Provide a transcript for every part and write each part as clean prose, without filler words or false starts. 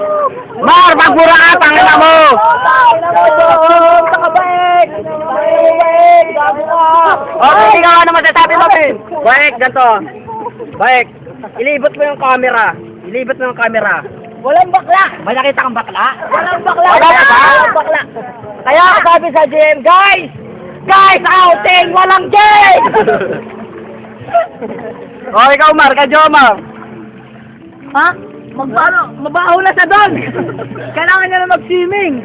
Mar, magbura ka, pangina mo! Okay, ikaw ano masasabi mo, Pin? Baik, ganito. Baik, ilibot mo yung camera. Ilibot mo yung camera. Walang bakla! May nakita kang bakla? Walang bakla! Wala na ba? Walang bakla! Kaya ako sabi sa GM, guys! Guys, outing! Walang game! O, ikaw, Mar, ka Jomar. Ha? Mabaho na sa doon! Kailangan niya na mag-swimming!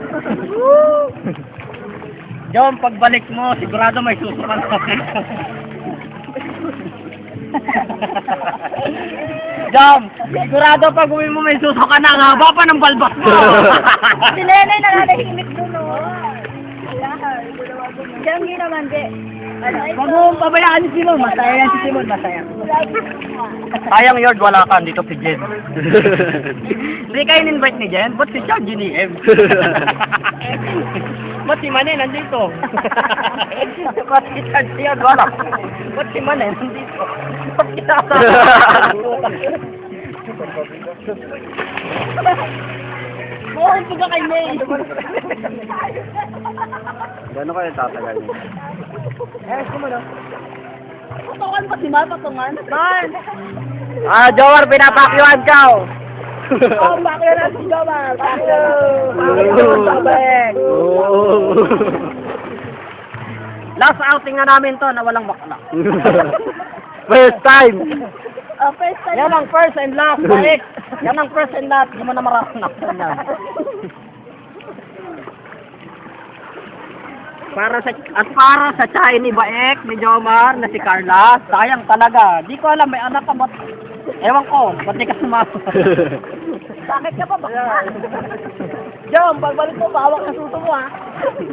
Jom, pagbalik mo, sigurado may susukan ka. Jom, sigurado pag uwi mo may susukan na, ang haba pa ng balbas mo. Si Nenay nananahimik doon, o. Siyang ginaman, di. Huwag mo pabayaan si Simon. Masaya yan si Simon, masaya. Sayang Yord, wala ka, dito si Jen. Hindi kayo in-invite ni Jen, ba't si Chad Giniem? Ba't si Manay nandito? Ba't si Chad Yord, wala. Ba't si Manay nandito? Ba't kinasama? Mohon ko ba kay May? Gano'n kayo tatagal niyo? Patungan pa si Ma, patungan. Man! Jomar, pinapakyuan ka! Oh, bakit na si Jomar? Last outing na namin to na walang bakla. First time! First time. Yan ang first and last, balik! Yan ang first and last, di mo na maranasan yan. Para sa tsahe ni Baek, ni Jomar, na si Carla, sayang talaga. Di ko alam, may anak ka ba't? Ewan ko, ba't di ka sumama? Bakit ka pa ba? Jom, pagbalik mo, bawak na suso mo, ha?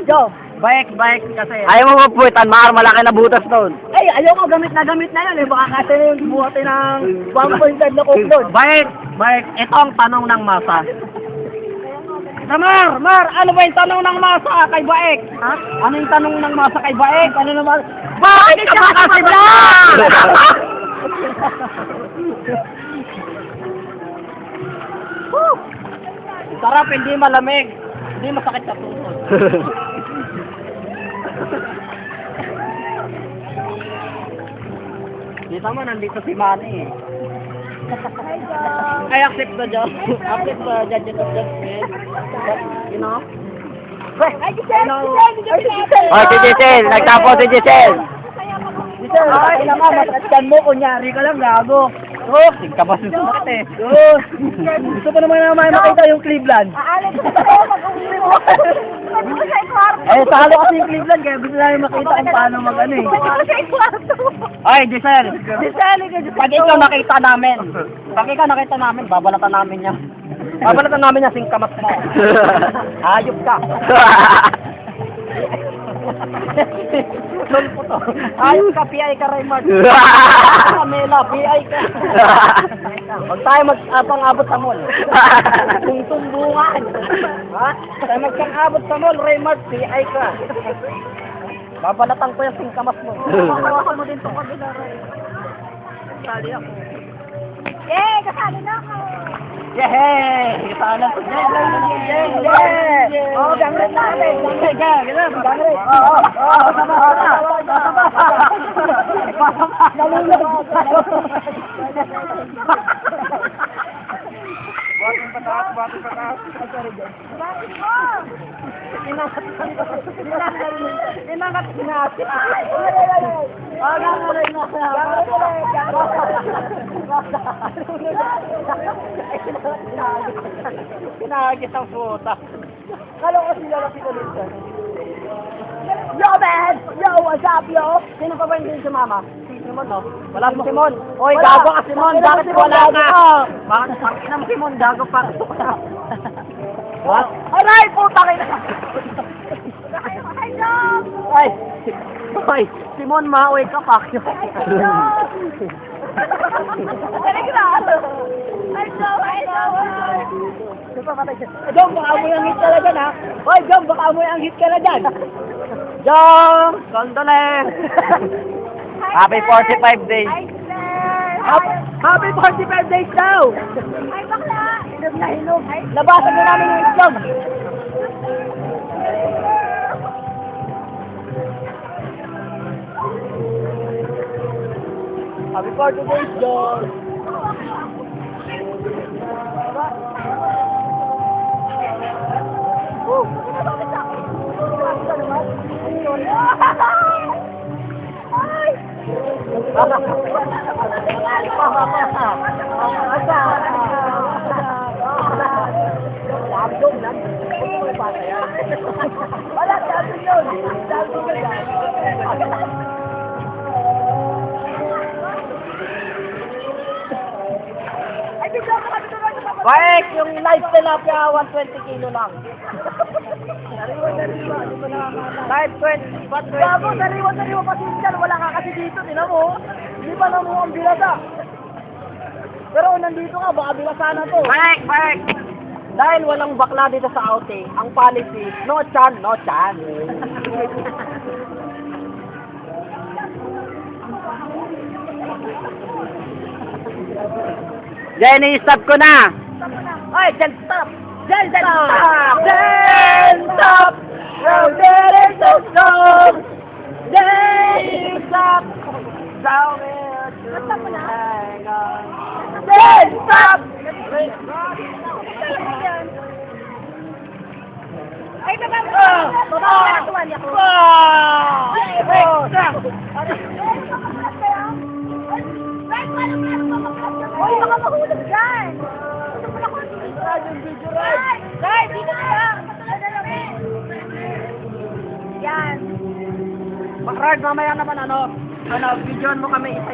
Jom. Baek kasi. Ayaw mo mapuwitan, malaki na butas doon. Ay, ayaw ko, gamit na yun, eh. Baka kasi na yung buhatin ng 1.5 na coke doon. Baek, ito ang tanong ng masa. Mar, ano ba yung tanong ng masa kay Baek? Ha? Ano yung tanong ng masa kay Baek? Ano naman? Bakit ka ba kasi vlog? Sarap, hindi malamig. Hindi masakit sa tuhod. Kita mo, nandito si Manny eh. Hi, Jom. I accept the job. Accept the judges of judgment. But, you know? Ay, Giselle! Giselle! Oh, si Giselle! Nagtapo si Giselle! Giselle, ay, ilang ka, matatyan mo, kunyari ka lang, gago. Oh, tingka ba susunod eh? Gusto ko naman makita yung Cleveland. Aalit ko sa'yo, mag-uwi mo. Sabi ko sa kwarto. Eh, talo kasi yung Cleveland, kaya gusto namin makita kung paano mag-ano eh. Sabi ko sa kwarto. Ay, Giselle! Giselle, Pag ikaw nakita namin, babalatan namin yan. Babalatan namin yan, singkamat mo. Ayop ka. Lol po to. Ayop ka, PI ka, Raymond. Kamela, PI ka. Huwag tayo magpang-abot sa mall. Kung sumbungan. Ha? Tayo magpang-abot sa mall, Raymond, PI ka. Babalatan ko yung singkamat mo. Hawakan mo din itong kabila, Ray. Sali ako. Yay! Kasali na ako! Yehey! Sana po. Yeah! Oh, gangret natin! Gangret! Gangret! Oo! Bakit pataas? Inakat natin. Oh, gangret na. Pinagit ang puta. Kala ko sila na pinalitan. Yo, man! Yo, what's up, yo? Sino pa ba hindi si Mama? Si Simon, no? Wala si Simon. Oy, Wala. gago ka, Simon. Bakit wala ka? Bakit sakin naman Simon? Gago pa. What? Aray, puta kayo! Hi, Dom! Ay! Ay! Simon, mauwi ka pa. Galing na! Hi, Dom! Hi, Dom! Dom, baka amoy ang hit ka na dyan, ha? Hoy, Dom, baka amoy ang hit ka na dyan! Jom! Condolence! Happy 45 days! Hi, sir! Happy 45 days daw! Ay, bakla! Hinog na hinog. Ay, Nabasa na namin yung itlog. Happy 40 days, George. Wala, sabi yun! Sabi ko yan! ay, bigla ka kami tuloy sa Wait, yung live tilapia, 120 kilo lang. Live 20, Gago, 120. sariwa pa sinsan, wala ka kasi dito, tinan mo. Hindi pa na mo ang bilasa. Pero nandito ka, baka bilasa na to. Correct. Dahil walang bakla dito sa outing, ang policy, no chan, no chan. Jenny, stop ko na! Ay, Jen, stop! Jen, stop! Jen, stop! How did it so slow? Jen, stop! Somewhere to hang on. Jen, stop! Ay, baba mo! Ah! Baba mo na tuwan niya ko. Ay, stop! Guys, paano Uy, baka mahulog dyan! Guys, dito na lang! Patulad na lang eh! Yan! Rard, mamaya naman ano, videoan mo kami isa